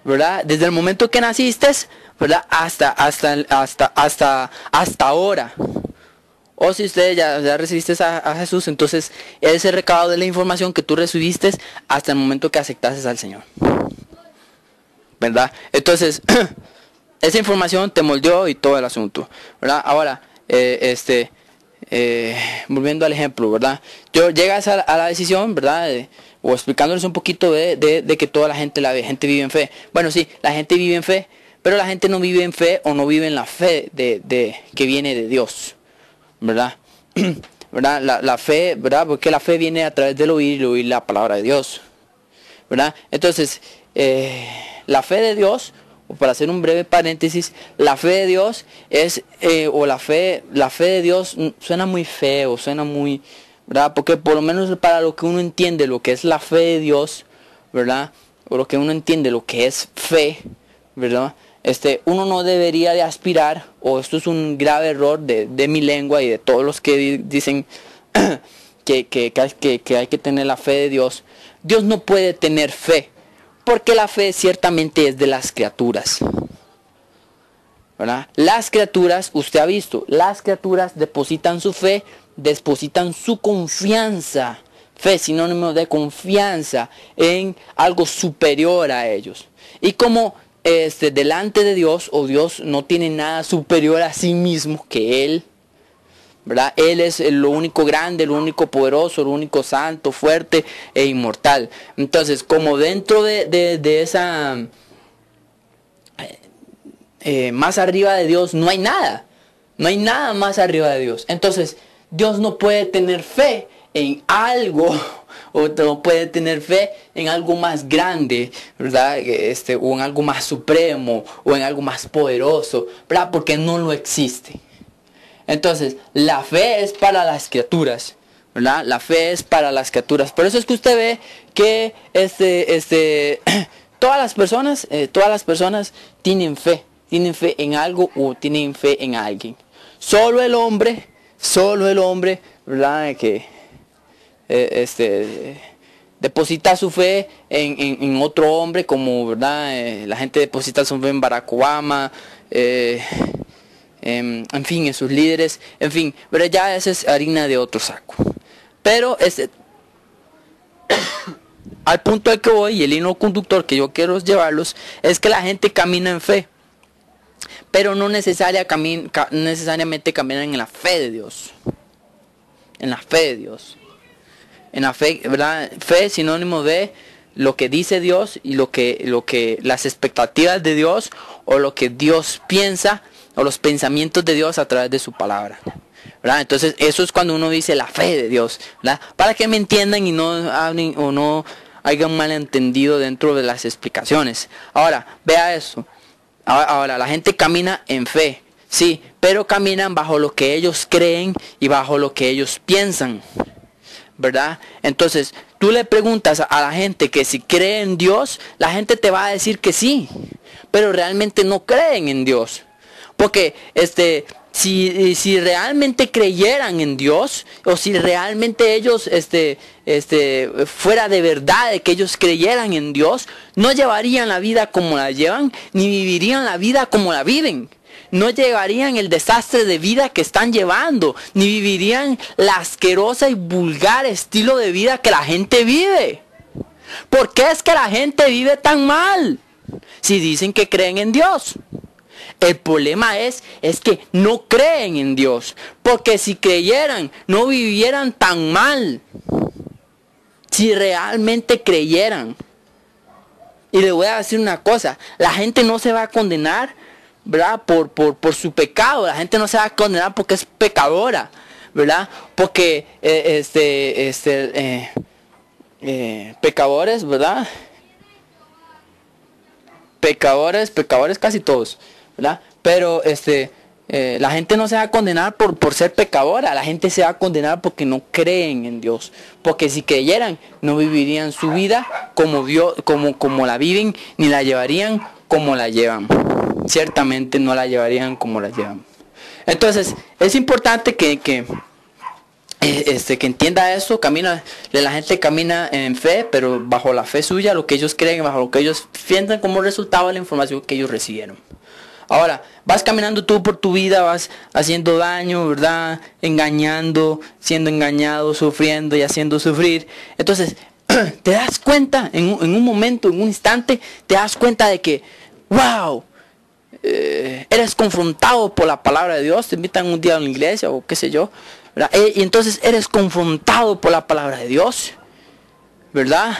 ¿verdad? Desde el momento que naciste, ¿verdad? Hasta ahora. O si usted ya recibiste a Jesús, entonces es el recabado de la información que tú recibiste hasta el momento que aceptaste al Señor. ¿Verdad? Entonces, esa información te moldeó y todo el asunto. ¿Verdad? Ahora, volviendo al ejemplo, ¿verdad? Llegas a la decisión, ¿verdad? O explicándoles un poquito de que toda la gente vive en fe. Bueno, sí, la gente vive en fe, pero la gente no vive en fe o no vive en la fe que viene de Dios. ¿Verdad? ¿Verdad? La fe, ¿verdad? Porque la fe viene a través del oír la palabra de Dios. ¿Verdad? Entonces, la fe de Dios, o para hacer un breve paréntesis, la fe de Dios es, la fe de Dios suena muy feo, suena muy, ¿verdad? Porque por lo menos para lo que uno entiende lo que es la fe de Dios, ¿verdad? O lo que uno entiende lo que es fe, ¿verdad? Uno no debería de aspirar, o esto es un grave error de mi lengua y de todos los que dicen que hay que tener la fe de Dios. Dios no puede tener fe, Porque la fe ciertamente es de las criaturas, ¿verdad? Las criaturas, usted ha visto, las criaturas depositan su fe, depositan su confianza. Fe, sinónimo de confianza en algo superior a ellos. Y como delante de Dios, o Dios no tiene nada superior a sí mismo que Él, ¿verdad? Él es lo único grande, lo único poderoso, lo único santo, fuerte e inmortal. Entonces, como dentro de esa... más arriba de Dios no hay nada. No hay nada más arriba de Dios. Entonces, Dios no puede tener fe en algo, o no puede tener fe en algo más grande, ¿verdad? O en algo más supremo, o en algo más poderoso, ¿verdad? Porque no lo existe. Entonces, la fe es para las criaturas, ¿verdad? La fe es para las criaturas. Por eso es que usted ve que todas las personas tienen fe en algo o tienen fe en alguien. Solo el hombre, ¿verdad? Que deposita su fe en otro hombre, como, ¿verdad? La gente deposita su fe en Barack Obama, en fin, en sus líderes, en fin, pero ya esa es harina de otro saco. Pero al punto al que voy, y el hilo conductor que yo quiero llevarlos, es que la gente camina en fe, pero no necesariamente caminan en la fe de Dios. En la fe de Dios. En la fe, ¿verdad? Fe es sinónimo de lo que dice Dios y lo que las expectativas de Dios, o lo que Dios piensa, o los pensamientos de Dios a través de su palabra, ¿verdad? Entonces eso es cuando uno dice la fe de Dios, ¿verdad? Para que me entiendan y no hablen o no hayan malentendido dentro de las explicaciones. Ahora, vea eso. Ahora, la gente camina en fe, sí, pero caminan bajo lo que ellos creen y bajo lo que ellos piensan, ¿verdad? Entonces, tú le preguntas a la gente que si cree en Dios, la gente te va a decir que sí, pero realmente no creen en Dios. Porque si realmente creyeran en Dios, o si realmente ellos fuera de verdad de que ellos creyeran en Dios, no llevarían la vida como la llevan, ni vivirían la vida como la viven. No llevarían el desastre de vida que están llevando, ni vivirían la asquerosa y vulgar estilo de vida que la gente vive. ¿Por qué es que la gente vive tan mal si dicen que creen en Dios? El problema es que no creen en Dios, porque si creyeran, no vivieran tan mal. Si realmente creyeran. Y le voy a decir una cosa, la gente no se va a condenar, ¿verdad? Por su pecado. La gente no se va a condenar porque es pecadora, ¿verdad? Porque pecadores, ¿verdad? Pecadores casi todos, ¿verdad? Pero la gente no se va a condenar por ser pecadora. La gente se va a condenar porque no creen en Dios. Porque si creyeran, no vivirían su vida como Dios, como la viven, ni la llevarían como la llevan. Ciertamente no la llevarían como la llevan. Entonces, es importante que entienda eso. La gente camina en fe, pero bajo la fe suya, lo que ellos creen, bajo lo que ellos piensan como resultado de la información que ellos recibieron. Ahora, vas caminando tú por tu vida, vas haciendo daño, ¿verdad? Engañando, siendo engañado, sufriendo y haciendo sufrir. Entonces, te das cuenta, en un momento, en un instante, te das cuenta de que, wow, eres confrontado por la palabra de Dios. Te invitan un día a la iglesia o qué sé yo, ¿verdad? Y entonces eres confrontado por la palabra de Dios, ¿verdad?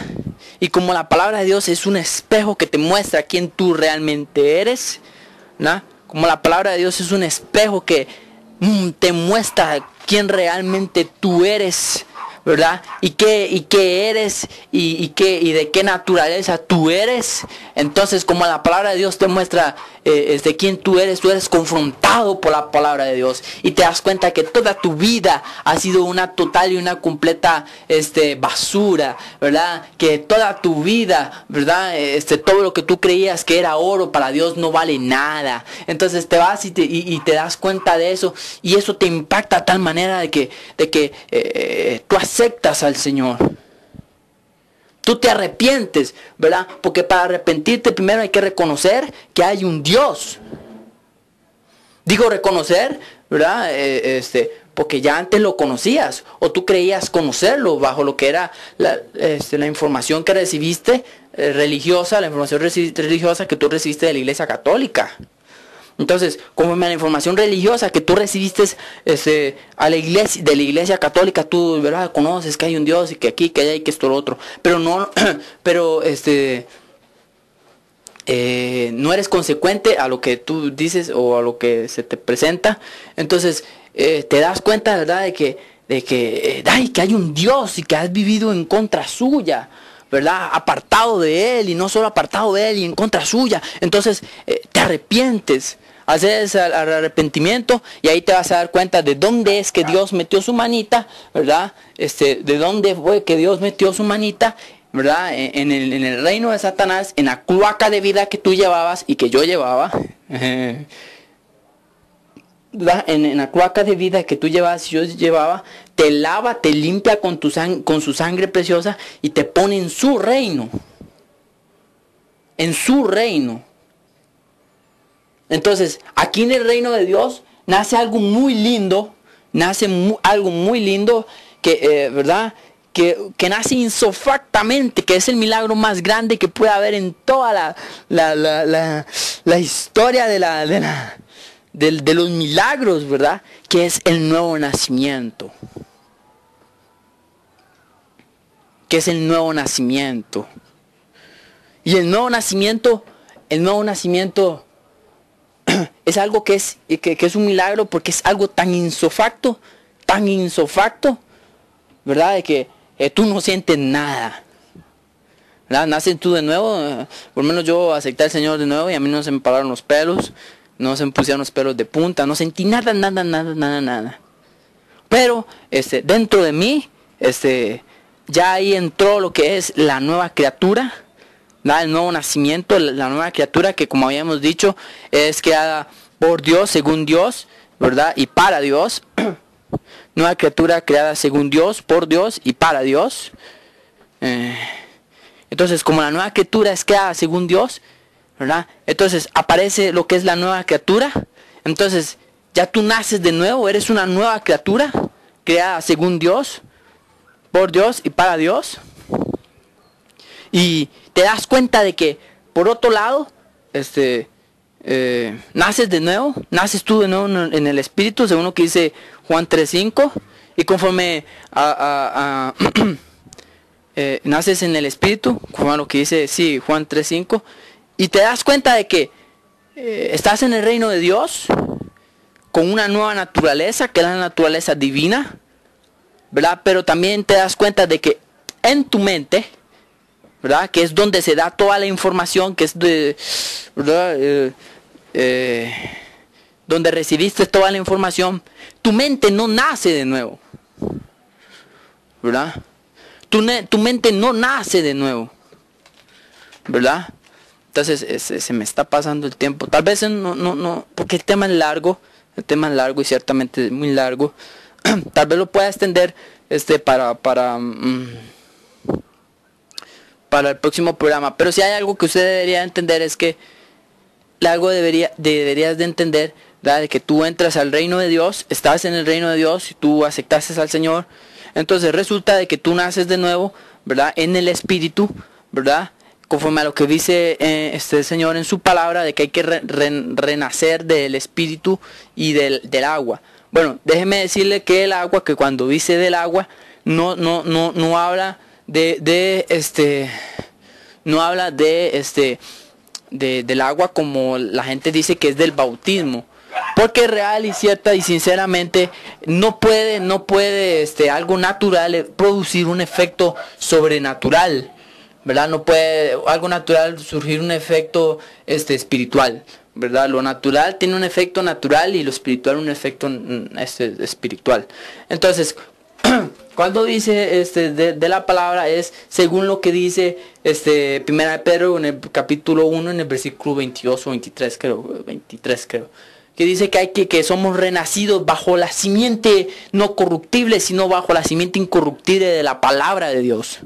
Y como la palabra de Dios es un espejo que te muestra quién tú realmente eres, ¿no? Como la palabra de Dios es un espejo que te muestra quién realmente tú eres, ¿verdad? Y qué eres y de qué naturaleza tú eres. Entonces, como la palabra de Dios te muestra de quién tú eres confrontado por la palabra de Dios y te das cuenta que toda tu vida ha sido una total y una completa basura, ¿verdad? Que toda tu vida, ¿verdad? Todo lo que tú creías que era oro para Dios no vale nada. Entonces te vas y te das cuenta de eso, y eso te impacta de tal manera de que tú aceptas al Señor. tú te arrepientes, ¿verdad? Porque para arrepentirte primero hay que reconocer que hay un Dios. Digo reconocer, ¿verdad? Porque ya antes lo conocías, o tú creías conocerlo bajo lo que era la información que recibiste religiosa, la información religiosa que tú recibiste de la Iglesia Católica. Entonces, conforme a la información religiosa que tú recibiste de la Iglesia Católica, tú, ¿verdad?, conoces que hay un Dios y que aquí, que allá y que esto, lo otro. Pero no, no eres consecuente a lo que tú dices o a lo que se te presenta. Entonces, te das cuenta, ¿verdad?, de que hay un Dios y que has vivido en contra suya, ¿verdad? Apartado de Él, y no solo apartado de Él y en contra suya. Entonces, te arrepientes. Haces el arrepentimiento y ahí te vas a dar cuenta de dónde es que Dios metió su manita, ¿verdad? De dónde fue que Dios metió su manita, ¿verdad? En el reino de Satanás, en la cloaca de vida que tú llevabas y que yo llevaba. ¿Verdad? En la cloaca de vida que tú llevabas y yo llevaba, te lava, te limpia con su sangre preciosa y te pone en su reino. En su reino. Entonces, aquí en el reino de Dios nace algo muy lindo, que, ¿verdad? Que nace insofactamente, que es el milagro más grande que puede haber en toda la historia de los milagros, ¿verdad? Que es el nuevo nacimiento. Que es el nuevo nacimiento. Y el nuevo nacimiento es algo que es un milagro, porque es algo tan insofacto, ¿verdad? De que tú no sientes nada, ¿verdad? Naces tú de nuevo, por lo menos yo acepté al Señor de nuevo y a mí no se me pararon los pelos, no se me pusieron los pelos de punta, no sentí nada. Pero dentro de mí, ya ahí entró lo que es la nueva criatura, ¿verdad? El nuevo nacimiento, la nueva criatura que, como habíamos dicho, es creada por Dios, según Dios, ¿verdad? Y para Dios. Nueva criatura creada según Dios, por Dios y para Dios. Entonces, como la nueva criatura es creada según Dios, ¿verdad? Entonces aparece lo que es la nueva criatura. Entonces, ya tú naces de nuevo, eres una nueva criatura creada según Dios, por Dios y para Dios. Y te das cuenta de que, por otro lado, naces tú de nuevo en el Espíritu, según lo que dice Juan 3:5, y conforme naces en el Espíritu, conforme a lo que dice Juan 3:5, y te das cuenta de que estás en el reino de Dios, con una nueva naturaleza, que es la naturaleza divina, ¿verdad? Pero también te das cuenta de que en tu mente, ¿verdad?, que es donde se da toda la información, que es ¿verdad?, donde recibiste toda la información, tu mente no nace de nuevo, ¿verdad? Tu mente no nace de nuevo, ¿verdad? Entonces se me está pasando el tiempo, tal vez no, porque el tema es largo y ciertamente es muy largo. Tal vez lo pueda extender para el próximo programa, pero si hay algo que usted debería entender, es que deberías de entender, ¿verdad?, de que tú entras al reino de Dios, estás en el reino de Dios y tú aceptaste al Señor. Entonces resulta de que tú naces de nuevo, ¿verdad?, en el Espíritu, ¿verdad?, conforme a lo que dice el Señor en su palabra, de que hay que renacer del Espíritu y del agua. Bueno, déjeme decirle que el agua, que cuando dice del agua, no habla del agua como la gente dice que es del bautismo, porque real y cierta y sinceramente no puede algo natural producir un efecto sobrenatural, ¿verdad? No puede algo natural surgir un efecto espiritual, ¿verdad? Lo natural tiene un efecto natural y lo espiritual un efecto espiritual. Entonces, cuando dice de la palabra, es según lo que dice Primera de Pedro en el capítulo 1, en el versículo 22 o 23 creo, que dice que somos renacidos bajo la simiente no corruptible, sino bajo la simiente incorruptible de la palabra de Dios.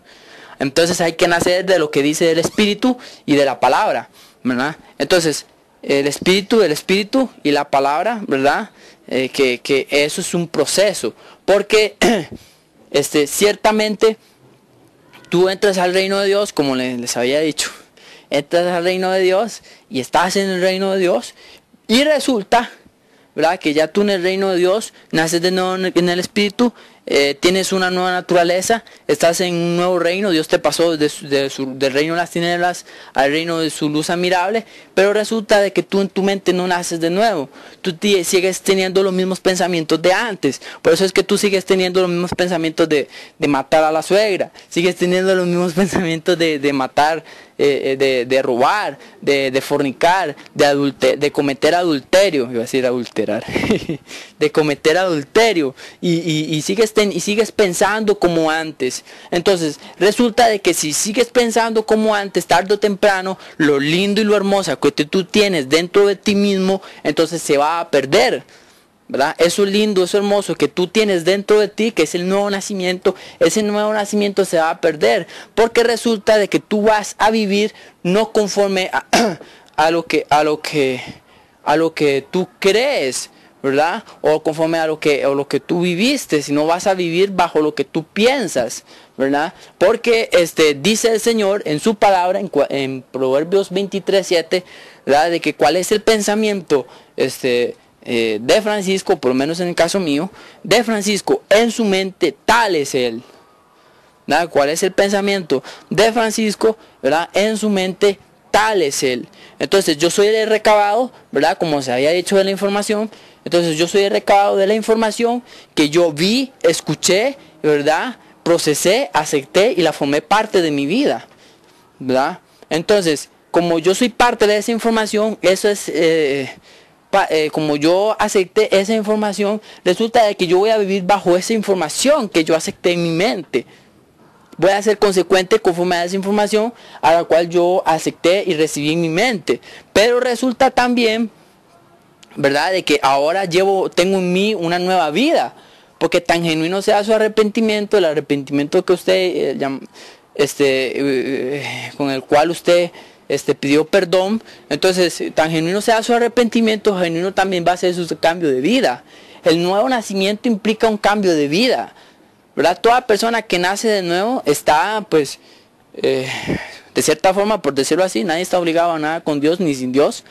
Entonces hay que nacer de lo que dice el Espíritu y de la palabra, ¿verdad? Entonces, el Espíritu y la palabra, ¿verdad? Que eso es un proceso, porque ciertamente tú entras al reino de Dios, como les había dicho, entras al reino de Dios y estás en el reino de Dios y resulta, ¿verdad?, que ya tú en el reino de Dios naces de nuevo en el Espíritu, tienes una nueva naturaleza, estás en un nuevo reino. Dios te pasó del reino de las tinieblas al reino de su luz admirable, pero resulta de que tú en tu mente no naces de nuevo, tú sigues teniendo los mismos pensamientos de antes. Por eso es que tú sigues teniendo los mismos pensamientos de matar a la suegra, sigues teniendo los mismos pensamientos de matar, de robar, de fornicar, de cometer adulterio, iba a decir adulterar, de cometer adulterio, y sigues pensando como antes. Entonces resulta de que si sigues pensando como antes, tarde o temprano, lo lindo y lo hermoso que tú tienes dentro de ti mismo, entonces se va a perder, ¿verdad? Eso lindo, eso hermoso que tú tienes dentro de ti, que es el nuevo nacimiento, ese nuevo nacimiento se va a perder, porque resulta de que tú vas a vivir no conforme a lo que tú crees, ¿verdad? O conforme a lo que tú viviste, sino vas a vivir bajo lo que tú piensas, ¿verdad? Porque dice el Señor en su palabra, en Proverbios 23:7, ¿verdad?, de que cuál es el pensamiento de Francisco, por lo menos en el caso mío, de Francisco, en su mente tal es él, ¿verdad? ¿Cuál es el pensamiento de Francisco, ¿verdad?, en su mente tal es él? Entonces yo soy el recabado, ¿verdad?, como se había dicho de la información. Entonces yo soy el recabado de la información que yo vi, escuché, ¿verdad?, procesé, acepté y la formé parte de mi vida, ¿verdad? Entonces, como yo soy parte de esa información, eso es, como yo acepté esa información, resulta de que yo voy a vivir bajo esa información que yo acepté en mi mente. Voy a ser consecuente conforme a esa información a la cual yo acepté y recibí en mi mente. Pero resulta también, ¿verdad?, de que ahora tengo en mí una nueva vida. Porque tan genuino sea su arrepentimiento, el arrepentimiento que usted, con el cual usted pidió perdón, entonces tan genuino sea su arrepentimiento, genuino también va a ser su cambio de vida. El nuevo nacimiento implica un cambio de vida, ¿verdad? Toda persona que nace de nuevo está, pues, de cierta forma, por decirlo así, nadie está obligado a nada con Dios ni sin Dios,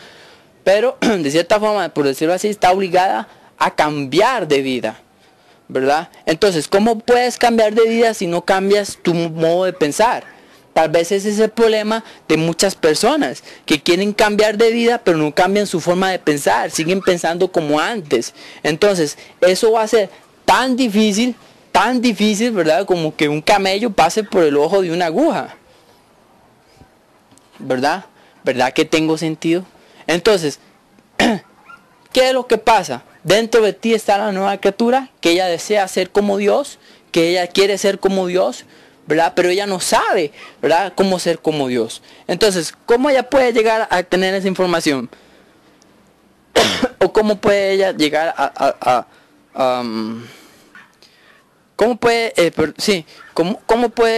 pero de cierta forma, por decirlo así, está obligada a cambiar de vida, ¿verdad? Entonces, ¿cómo puedes cambiar de vida si no cambias tu modo de pensar? Tal vez ese es el problema de muchas personas que quieren cambiar de vida, pero no cambian su forma de pensar, siguen pensando como antes. Entonces, eso va a ser tan difícil, ¿verdad?, como que un camello pase por el ojo de una aguja, ¿verdad? ¿Verdad que tengo sentido? Entonces, ¿qué es lo que pasa? Dentro de ti está la nueva criatura, que ella desea ser como Dios, que ella quiere ser como Dios, ¿verdad? Pero ella no sabe, ¿verdad?, cómo ser como Dios. Entonces, ¿cómo ella puede llegar a tener esa información? ¿O cómo puede ella llegar ¿cómo puede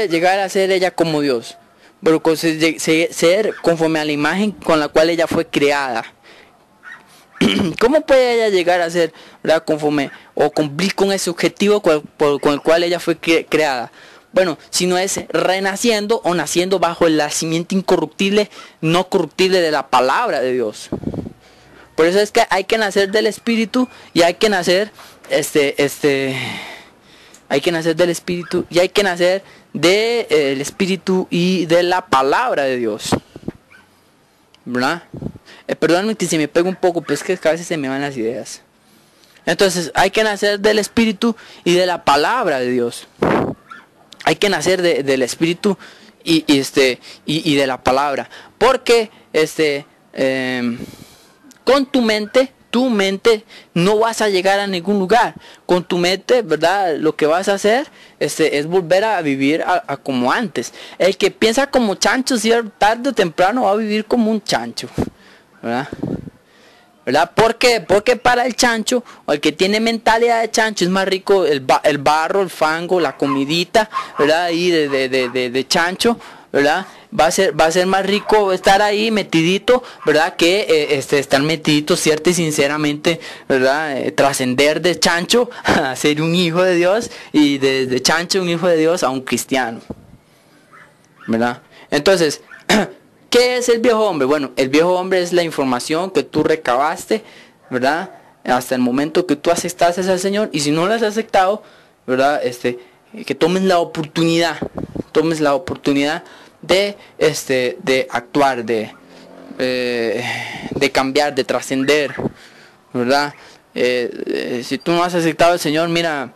llegar a ser ella como Dios? Pero ser conforme a la imagen con la cual ella fue creada. ¿Cómo puede ella llegar a ser, ¿verdad?, conforme o cumplir con ese objetivo con el cual ella fue creada? Bueno, si no es renaciendo o naciendo bajo el nacimiento incorruptible, no corruptible de la palabra de Dios. Por eso es que hay que nacer del Espíritu y hay que nacer hay que nacer del Espíritu y hay que nacer del Espíritu y de la palabra de Dios, ¿verdad? Perdóname que se me pega un poco, pero es que a veces se me van las ideas. Entonces hay que nacer del Espíritu y de la palabra de Dios. Hay que nacer del Espíritu y de la palabra. Porque con tu mente no vas a llegar a ningún lugar. Con tu mente, ¿verdad?, lo que vas a hacer es volver a vivir como antes. El que piensa como chancho, tarde o temprano va a vivir como un chancho, ¿verdad? ¿verdad? ¿Por qué? Porque para el chancho, o el que tiene mentalidad de chancho, es más rico el barro, el fango, la comidita, ¿verdad? Ahí de chancho, ¿verdad? Va a ser más rico estar ahí metidito, ¿verdad? Que estar metidito cierto y sinceramente, ¿verdad? Trascender de chancho a ser un hijo de Dios, y de chancho un hijo de Dios a un cristiano, ¿verdad? Entonces, ¿qué es el viejo hombre? Bueno, el viejo hombre es la información que tú recabaste, ¿verdad? Hasta el momento que tú aceptaste al Señor, y si no lo has aceptado, ¿verdad? Que tomes la oportunidad de actuar, de cambiar, de trascender, ¿verdad? Si tú no has aceptado al Señor, mira,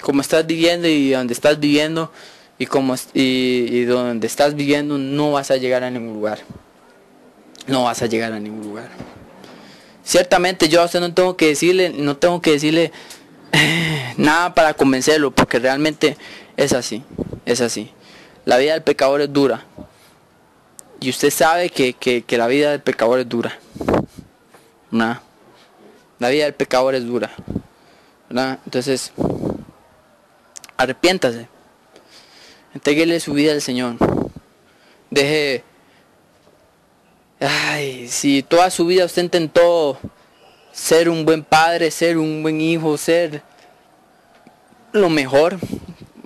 como estás viviendo y donde estás viviendo, y donde estás viviendo, no vas a llegar a ningún lugar. No vas a llegar a ningún lugar. Ciertamente yo a usted no tengo que decirle nada para convencerlo, porque realmente es así. La vida del pecador es dura. Y usted sabe que la vida del pecador es dura. ¿Verdad? La vida del pecador es dura, ¿verdad? Entonces, arrepiéntase. Entréguele su vida al Señor. Si toda su vida usted intentó ser un buen padre, ser un buen hijo, ser lo mejor,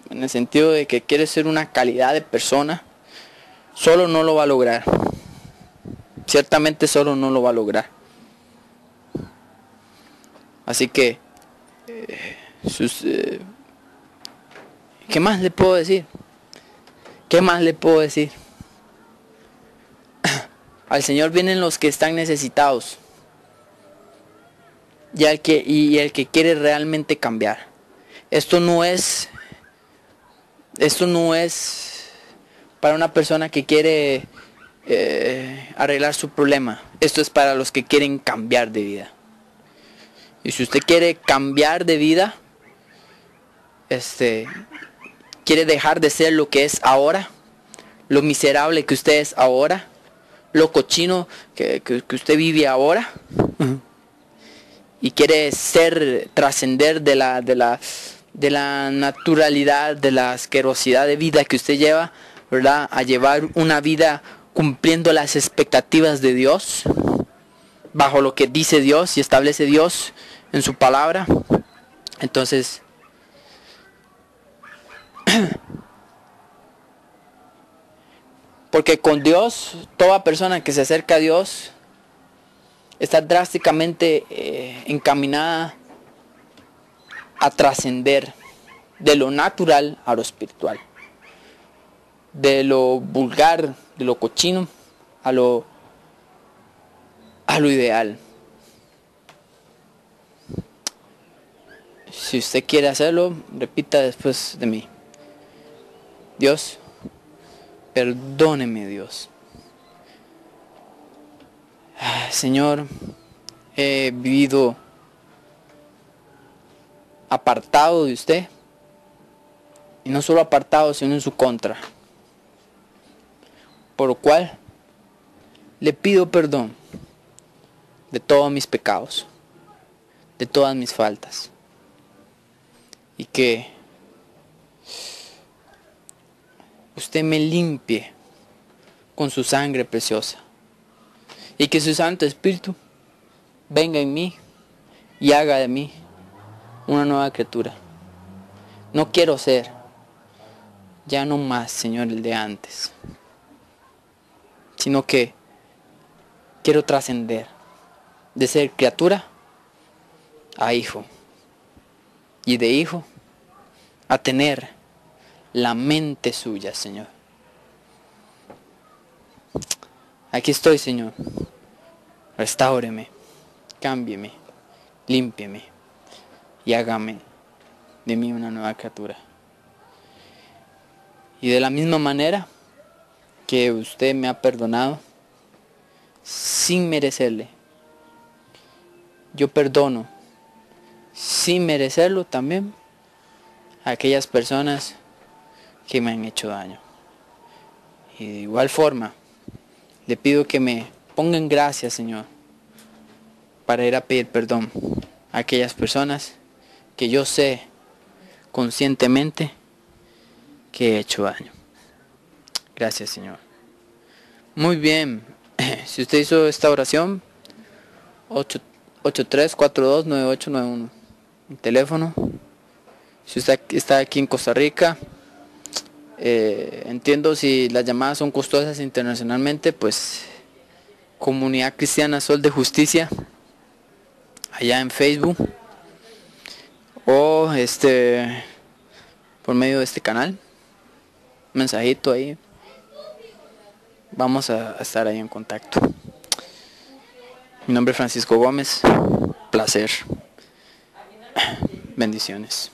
en el sentido de que quiere ser una calidad de persona, solo no lo va a lograr. Ciertamente solo no lo va a lograr. Así que, ¿qué más le puedo decir? Al Señor vienen los que están necesitados, y el que quiere realmente cambiar. Esto no es para una persona que quiere arreglar su problema. Esto es para los que quieren cambiar de vida. Y si usted quiere cambiar de vida, quiere dejar de ser lo que es ahora, lo miserable que usted es ahora, lo cochino que usted vive ahora, y quiere trascender de la naturalidad, de la asquerosidad de vida que usted lleva, ¿verdad? A llevar una vida cumpliendo las expectativas de Dios, bajo lo que dice Dios y establece Dios en su palabra. Entonces, porque con Dios, toda persona que se acerca a Dios está drásticamente encaminada a trascender de lo natural a lo espiritual, de lo vulgar, de lo cochino a lo ideal. Si usted quiere hacerlo, repita después de mí: Dios, perdóneme, Dios. Señor, he vivido apartado de usted, y no solo apartado, sino en su contra, por lo cual le pido perdón de todos mis pecados, de todas mis faltas, y que usted me limpie con su sangre preciosa, y que su Santo Espíritu venga en mí y haga de mí una nueva criatura. No quiero ser ya no más, Señor, el de antes, sino que quiero trascender de ser criatura a hijo, y de hijo a tener la mente suya, Señor. Aquí estoy, Señor. Restáureme, cámbieme, límpieme y hágame de mí una nueva criatura. Y de la misma manera que usted me ha perdonado, sin merecerle, yo perdono, sin merecerlo también, a aquellas personas que me han hecho daño. Y de igual forma, le pido que me ponga en gracia, Señor, para ir a pedir perdón a aquellas personas que yo sé conscientemente que he hecho daño. Gracias, Señor. Muy bien. Si usted hizo esta oración, 83429891. Mi teléfono. Si usted está aquí en Costa Rica, entiendo si las llamadas son costosas internacionalmente, pues Comunidad Cristiana Sol de Justicia, allá en Facebook, o por medio de este canal, mensajito ahí. Vamos a estar ahí en contacto. Mi nombre es Francisco Gómez. Placer. Bendiciones.